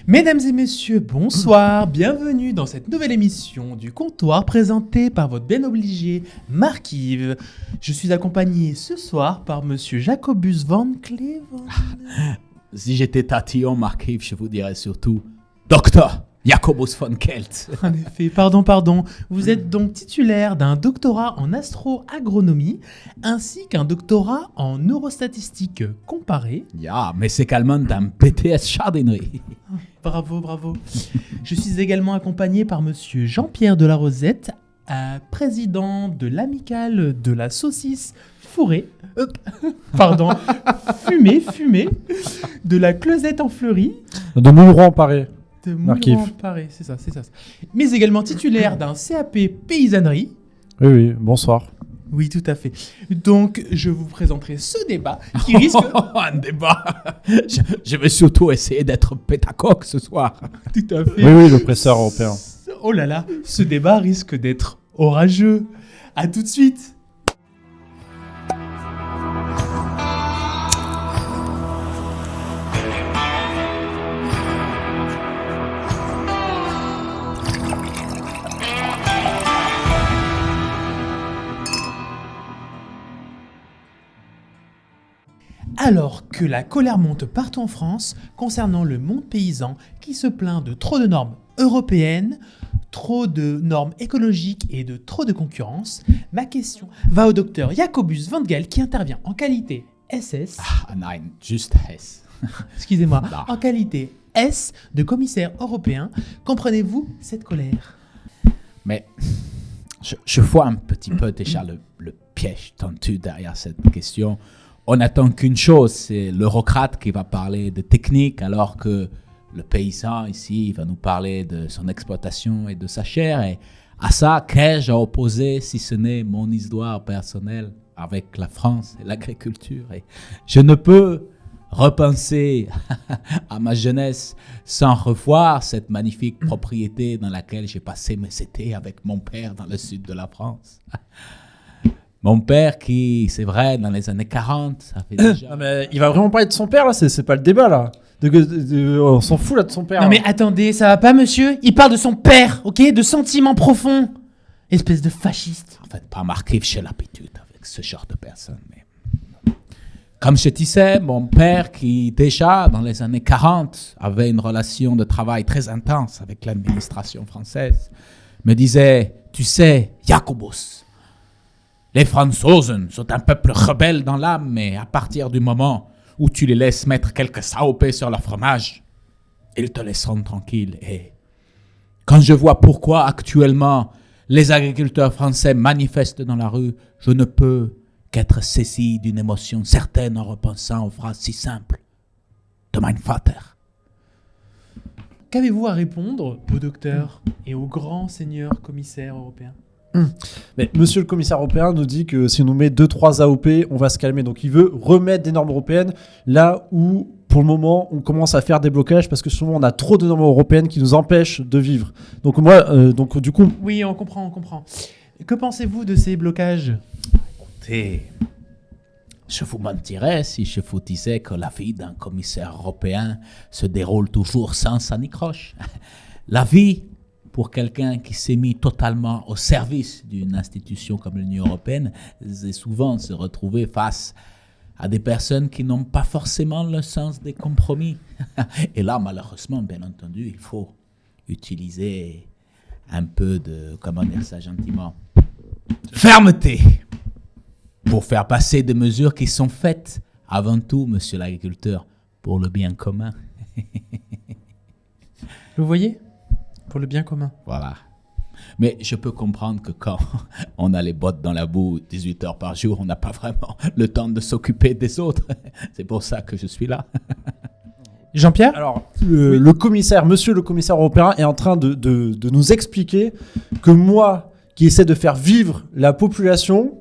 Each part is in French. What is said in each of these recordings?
Mesdames et messieurs, bonsoir, bienvenue dans cette nouvelle émission du comptoir présentée par votre bien obligé Marc-Yves. Je suis accompagné ce soir par monsieur Jacobus Van Cleven. Si j'étais tatillon Marc-Yves, je vous dirais surtout Docteur Jacobus von Kelt. En effet, pardon. Vous êtes donc titulaire d'un doctorat en astroagronomie ainsi qu'un doctorat en neurostatistique comparée. Ja, mais c'est également d'un BTS jardinerie. Bravo. Je suis également accompagné par monsieur Jean-Pierre de la Rosette, président de l'amicale de la saucisse fourrée. Fumée. De la Closette en Fleury. De Mouilleron-Paré. De Mouilleron-Paré, c'est ça. Mais également titulaire d'un CAP paysannerie. Oui, bonsoir. Oui, tout à fait. Donc, je vous présenterai ce débat qui risque... Un débat. Je vais surtout essayer d'être pétacoque ce soir. Tout à fait. Oui, le presseur européen. Oh là là, ce débat risque d'être orageux. À tout de suite. Alors que la colère monte partout en France concernant le monde paysan qui se plaint de trop de normes européennes, trop de normes écologiques et de trop de concurrence, ma question va au docteur Jacobus Van Gel qui intervient en qualité SS. Nein, juste S. Excusez-moi, Bah. en qualité S de commissaire européen. Comprenez-vous cette colère? Mais je vois un petit peu déjà le piège tendu derrière cette question. On n'attend qu'une chose, c'est l'eurocrate qui va parler de technique, alors que le paysan ici va nous parler de son exploitation et de sa chair. Et à ça, qu'ai-je à opposer si ce n'est mon histoire personnelle avec la France et l'agriculture? Et je ne peux repenser à ma jeunesse sans revoir cette magnifique propriété dans laquelle j'ai passé mes étés avec mon père dans le sud de la France. Mon père qui, c'est vrai, dans les années 40, ça fait déjà... Non, mais il va vraiment parler de son père là, c'est pas le débat là. On s'en fout là de son père. Non là. mais attendez, ça va pas monsieur? Il parle de son père, ok? De sentiments profonds. Espèce de fasciste. En fait, pas marqué, j'ai l'habitude avec ce genre de personnes. Mais... Comme je disais, mon père qui déjà, dans les années 40, avait une relation de travail très intense avec l'administration française, me disait, tu sais, Jacobus, les Franzosen sont un peuple rebelle dans l'âme, mais à partir du moment où tu les laisses mettre quelques saopés sur leur fromage, ils te laisseront tranquille. Et quand je vois pourquoi actuellement les agriculteurs français manifestent dans la rue, je ne peux qu'être saisi d'une émotion certaine en repensant aux phrases si simples de Mein Vater. Qu'avez-vous à répondre au docteur et au grand seigneur commissaire européen? Mais monsieur le commissaire européen nous dit que si on nous met 2-3 AOP, on va se calmer. Donc il veut remettre des normes européennes là où, pour le moment, on commence à faire des blocages parce que souvent on a trop de normes européennes qui nous empêchent de vivre. Donc du coup... Oui, on comprend. Que pensez-vous de ces blocages? Écoutez, je vous mentirais si je vous disais que la vie d'un commissaire européen se déroule toujours sans anicroche. La vie, pour quelqu'un qui s'est mis totalement au service d'une institution comme l'Union européenne, c'est souvent se retrouver face à des personnes qui n'ont pas forcément le sens des compromis. Et là, malheureusement, bien entendu, il faut utiliser un peu de, comment dire ça gentiment, fermeté pour faire passer des mesures qui sont faites avant tout, monsieur l'agriculteur, pour le bien commun. Vous voyez? Pour le bien commun. Voilà. Mais je peux comprendre que quand on a les bottes dans la boue 18 heures par jour, on n'a pas vraiment le temps de s'occuper des autres. C'est pour ça que je suis là. Jean-Pierre? Alors, monsieur le commissaire européen est en train de nous expliquer que moi, qui essaie de faire vivre la population,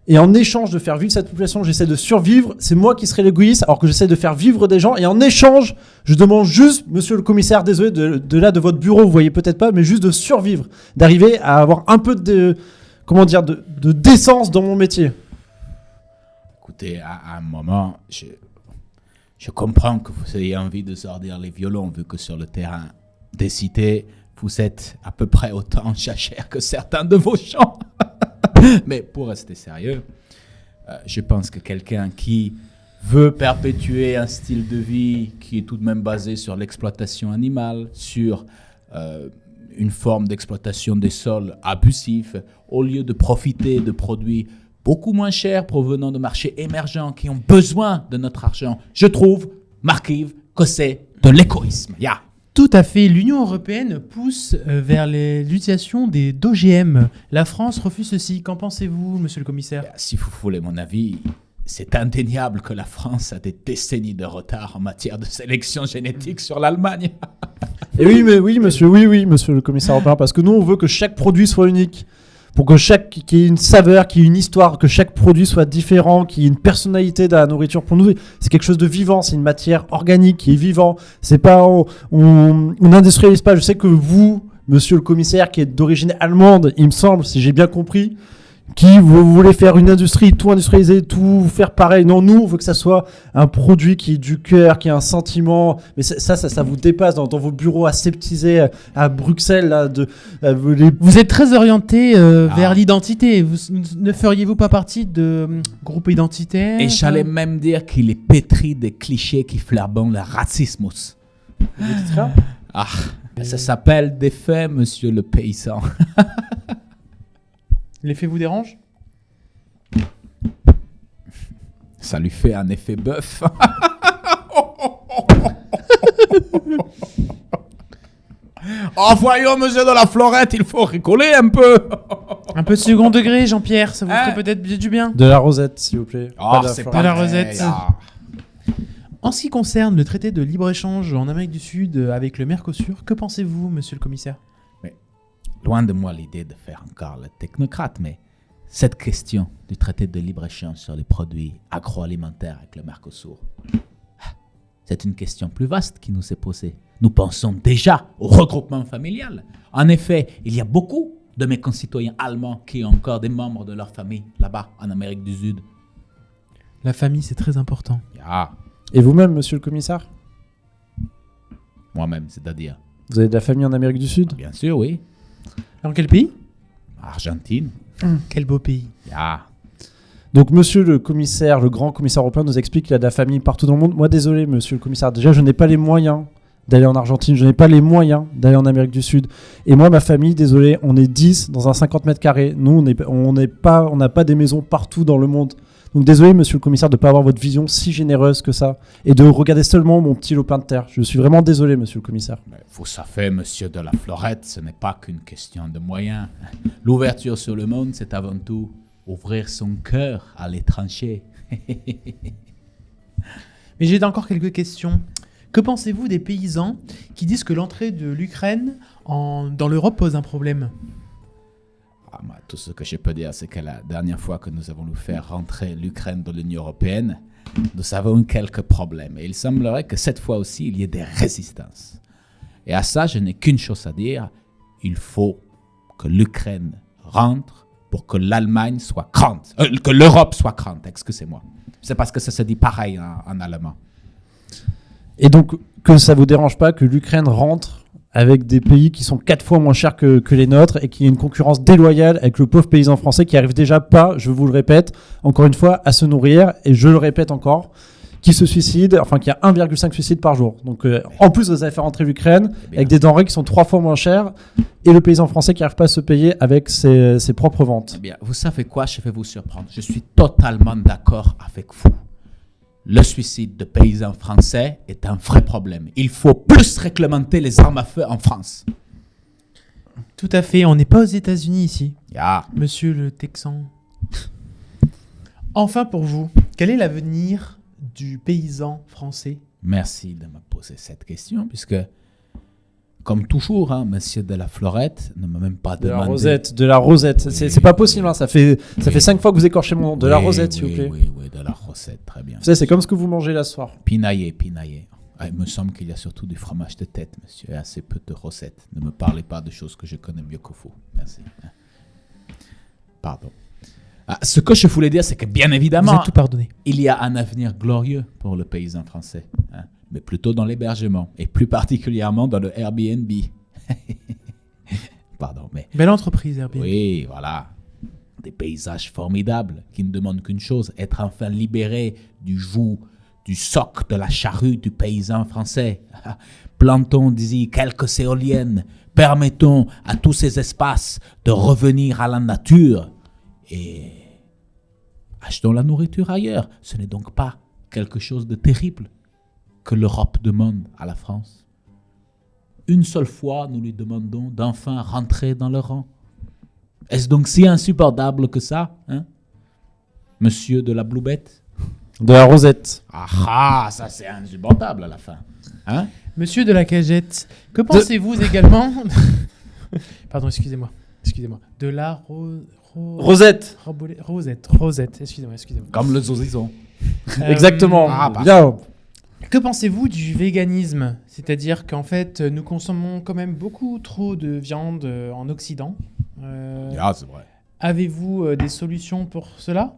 et en échange de faire vivre cette population, j'essaie de survivre, c'est moi qui serai l'égoïste, alors que j'essaie de faire vivre des gens, et en échange, je demande juste, monsieur le commissaire, désolé, de là de votre bureau, vous voyez peut-être pas, mais juste de survivre, d'arriver à avoir un peu de décence dans mon métier. Écoutez, à un moment, Je comprends que vous ayez envie de sortir les violons, vu que sur le terrain des cités, vous êtes à peu près autant jachère que certains de vos chants. Mais pour rester sérieux, je pense que quelqu'un qui veut perpétuer un style de vie qui est tout de même basé sur l'exploitation animale, sur une forme d'exploitation des sols abusif, au lieu de profiter de produits beaucoup moins chers provenant de marchés émergents qui ont besoin de notre argent, je trouve, Marc-Yves, que c'est de l'égoïsme. Yeah. Tout à fait. L'Union européenne pousse vers l'utilisation d'OGM. La France refuse ceci. Qu'en pensez-vous, monsieur le commissaire? Si vous voulez mon avis, c'est indéniable que la France a des décennies de retard en matière de sélection génétique sur l'Allemagne. Et oui, monsieur le commissaire européen, parce que nous, on veut que chaque produit soit unique. Pour que qu'il y ait une saveur, qu'il y ait une histoire, que chaque produit soit différent, qu'il y ait une personnalité dans la nourriture. Pour nous, c'est quelque chose de vivant, c'est une matière organique qui est vivant. C'est pas, on n'industrialise pas. Je sais que vous, monsieur le commissaire, qui est d'origine allemande, il me semble, si j'ai bien compris, qui vous voulez faire une industrie, tout industrialiser, tout faire pareil. Non, nous, on veut que ça soit un produit qui est du cœur, qui a un sentiment. Mais ça vous dépasse dans vos bureaux aseptisés à Bruxelles. Là, Vous êtes très orienté vers l'identité. Ne feriez-vous pas partie de groupes identitaires? Et j'allais même dire qu'il est pétri des clichés qui flambent le racisme. Vous dites rien ? Ça s'appelle des faits, monsieur le paysan. L'effet vous dérange? Ça lui fait un effet bœuf. Oh, voyons, monsieur de la Florette, il faut rigoler un peu. Un peu de second degré, Jean-Pierre, ça vous ferait peut-être du bien. De la rosette, s'il vous plaît. Oh, c'est pas de la vrai, rosette. En ce qui concerne le traité de libre-échange en Amérique du Sud avec le Mercosur, que pensez-vous, monsieur le commissaire? Loin de moi l'idée de faire encore le technocrate, mais cette question du traité de libre-échange sur les produits agroalimentaires avec le Mercosur, c'est une question plus vaste qui nous est posée. Nous pensons déjà au regroupement familial. En effet, il y a beaucoup de mes concitoyens allemands qui ont encore des membres de leur famille là-bas en Amérique du Sud. La famille, c'est très important. Et vous-même, monsieur le commissaire? Moi-même, c'est-à-dire? Vous avez de la famille en Amérique du Sud? Bien sûr, oui. Dans quel pays? Argentine. Quel beau pays. Donc, monsieur le commissaire, le grand commissaire européen nous explique qu'il y a de la famille partout dans le monde. Moi, désolé, monsieur le commissaire. Déjà, je n'ai pas les moyens d'aller en Argentine. Je n'ai pas les moyens d'aller en Amérique du Sud. Et moi, ma famille, désolé, on est 10 dans un 50 mètres carrés. Nous, on n'a pas des maisons partout dans le monde. Donc, désolé, monsieur le commissaire, de ne pas avoir votre vision si généreuse que ça et de regarder seulement mon petit lopin de terre. Je suis vraiment désolé, monsieur le commissaire. Mais vous savez, monsieur de la Florette, ce n'est pas qu'une question de moyens. L'ouverture sur le monde, c'est avant tout ouvrir son cœur à l'étranger. Mais j'ai encore quelques questions. Que pensez-vous des paysans qui disent que l'entrée de l'Ukraine dans l'Europe pose un problème? Tout ce que je peux dire, c'est que la dernière fois que nous avons voulu faire rentrer l'Ukraine dans l'Union européenne, nous avons eu quelques problèmes. Et il semblerait que cette fois aussi, il y ait des résistances. Et à ça, je n'ai qu'une chose à dire. Il faut que l'Ukraine rentre pour que l'Allemagne soit grande. Que l'Europe soit grande, excusez-moi. C'est parce que ça se dit pareil en allemand. Et donc, que ça ne vous dérange pas que l'Ukraine rentre avec des pays qui sont 4 fois moins chers que les nôtres et qu'il y ait une concurrence déloyale avec le pauvre paysan français qui arrive déjà pas, je vous le répète, encore une fois, à se nourrir, et je le répète encore, qui se suicide, enfin qui a 1,5 suicide par jour. Donc en plus, vous allez faire rentrer l'Ukraine avec des denrées qui sont 3 fois moins chères et le paysan français qui n'arrive pas à se payer avec ses propres ventes. Eh bien, vous savez quoi, je vais vous surprendre. Je suis totalement d'accord avec vous. Le suicide de paysans français est un vrai problème. Il faut plus réglementer les armes à feu en France. Tout à fait, on n'est pas aux États-Unis ici. Monsieur le Texan. Enfin pour vous, quel est l'avenir du paysan français? Merci de me poser cette question, puisque, comme toujours, monsieur de la Florette ne m'a même pas demandé... De la rosette. C'est pas possible, ça fait 5 fois que vous écorchez mon nom. De la rosette, s'il vous plaît. Oui, de la rosette, très bien. Vous savez, c'est comme ce que vous mangez là ce soir. Pinaillé. Il me semble qu'il y a surtout du fromage de tête, monsieur, et assez peu de recettes. Ne me parlez pas de choses que je connais mieux que vous. Merci. Pardon. Ce que je voulais dire, c'est que bien Vous évidemment, êtes tout pardonné. il y a un avenir glorieux pour le paysan français, hein, mais plutôt dans l'hébergement, et plus particulièrement dans le Airbnb. Pardon, mais Belle entreprise, Airbnb. oui, voilà. Des paysages formidables qui ne demandent qu'une chose, être enfin libérés du joug, du soc, de la charrue du paysan français. Plantons d'ici quelques éoliennes, permettons à tous ces espaces de revenir à la nature et achetons la nourriture ailleurs. Ce n'est donc pas quelque chose de terrible que l'Europe demande à la France. Une seule fois, nous lui demandons d'enfin rentrer dans le rang. Est-ce donc si insupportable que ça, hein, monsieur de la bloubette? De la rosette. Ah, ça c'est insupportable à la fin. Hein? Monsieur de la cagette, que pensez-vous également Pardon, excusez-moi. De la Rosette. Rosette, excusez-moi. Comme le saucisson. Exactement. Ah, bah. Bien. Que pensez-vous du véganisme? C'est-à-dire qu'en fait, nous consommons quand même beaucoup trop de viande en Occident. Ah, c'est vrai. Avez-vous des solutions pour cela?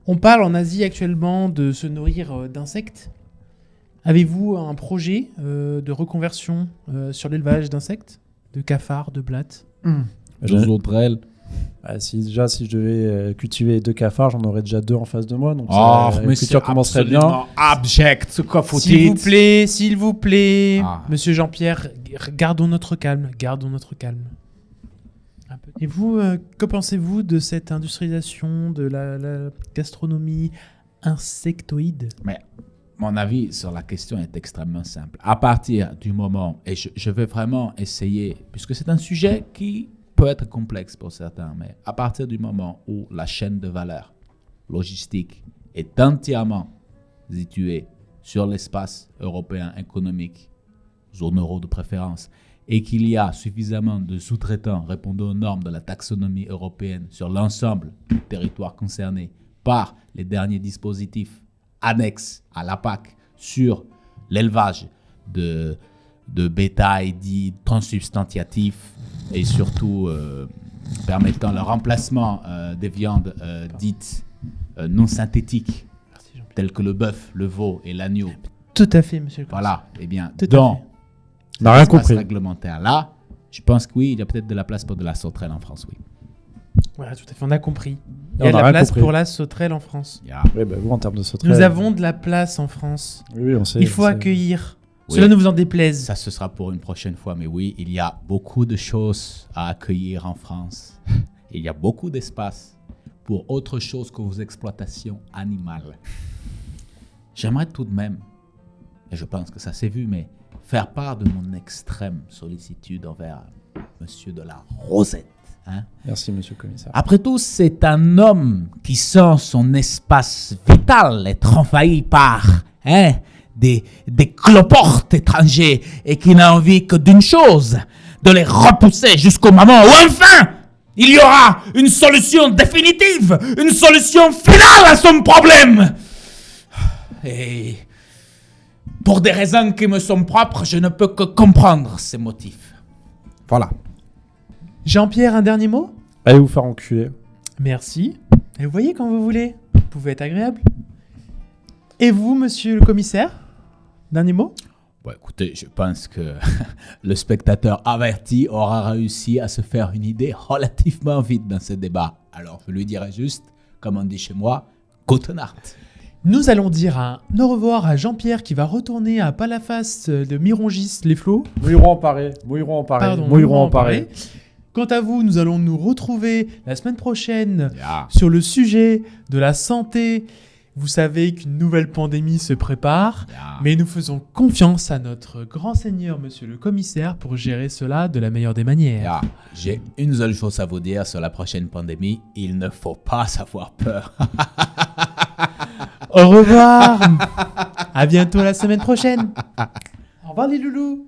On parle en Asie actuellement de se nourrir d'insectes. Avez-vous un projet de reconversion sur l'élevage d'insectes, de cafards, de blattes? Deux autres ailes. Si je devais cultiver 2 cafards, j'en aurais déjà 2 en face de moi. Donc Oh, la mais c'est culture commencerait bien. absolument abject. Ce quoi faut-il? S'il vous plaît, Ah. Monsieur Jean-Pierre, gardons notre calme. Un peu. Et vous, que pensez-vous de cette industrialisation de la gastronomie insectoïde? Mais mon avis sur la question est extrêmement simple. À partir du moment, et je vais vraiment essayer, puisque c'est un sujet qui peut être complexe pour certains, mais à partir du moment où la chaîne de valeur logistique est entièrement située sur l'espace européen économique, zone euro de préférence, et qu'il y a suffisamment de sous-traitants répondant aux normes de la taxonomie européenne sur l'ensemble du territoire concerné par les derniers dispositifs annexes à la PAC sur l'élevage de bétail dit transsubstantiatif et surtout permettant le remplacement des viandes dites non synthétiques, Merci Jean-Pierre. telles que le bœuf, le veau et l'agneau. Tout à fait, monsieur le Voilà, eh bien, Tout à dans fait. On n'a rien l'espace compris. réglementaire là, je pense que oui, il y a peut-être de la place pour de la sauterelle en France, oui. Voilà, tout à fait, on a compris. Il On y a a de la rien place compris. pour la sauterelle en France. Il y a- Oui, bah, vous, en termes de sauterelle. Nous avons de la place en France. Oui, on sait. Il faut on sait. accueillir. Oui. Cela ne vous en déplaise. Ça, ce sera pour une prochaine fois, mais oui, il y a beaucoup de choses à accueillir en France. Il y a beaucoup d'espace pour autre chose que vos exploitations animales. J'aimerais tout de même, et je pense que ça s'est vu, mais faire part de mon extrême sollicitude envers monsieur de la Rosette. Hein? Merci, monsieur le commissaire. Après tout, c'est un homme qui sent son espace vital être envahi par des cloportes étrangers et qui n'a envie que d'une chose, de les repousser jusqu'au moment où enfin il y aura une solution définitive, une solution finale à son problème. Et pour des raisons qui me sont propres, je ne peux que comprendre ces motifs. Voilà. Jean-Pierre, un dernier mot? Allez vous faire enculer. Merci. Et vous voyez quand vous voulez. Vous pouvez être agréable. Et vous, monsieur le commissaire? Dernier mot? Bon, écoutez, je pense que le spectateur averti aura réussi à se faire une idée relativement vite dans ce débat. Alors, je lui dirai juste, comme on dit chez moi, Gute Nacht. Nous allons dire un au revoir à Jean-Pierre qui va retourner à Palaface de Mirongis-les-Flots. Mouilleron en paré. Quant à vous, nous allons nous retrouver la semaine prochaine Ja. sur le sujet de la santé. Vous savez qu'une nouvelle pandémie se prépare, Ja. mais nous faisons confiance à notre grand seigneur, monsieur le commissaire, pour gérer cela de la meilleure des manières. Ja. J'ai une seule chose à vous dire sur la prochaine pandémie. Il ne faut pas avoir peur. Au revoir. À bientôt la semaine prochaine. Au revoir les loulous.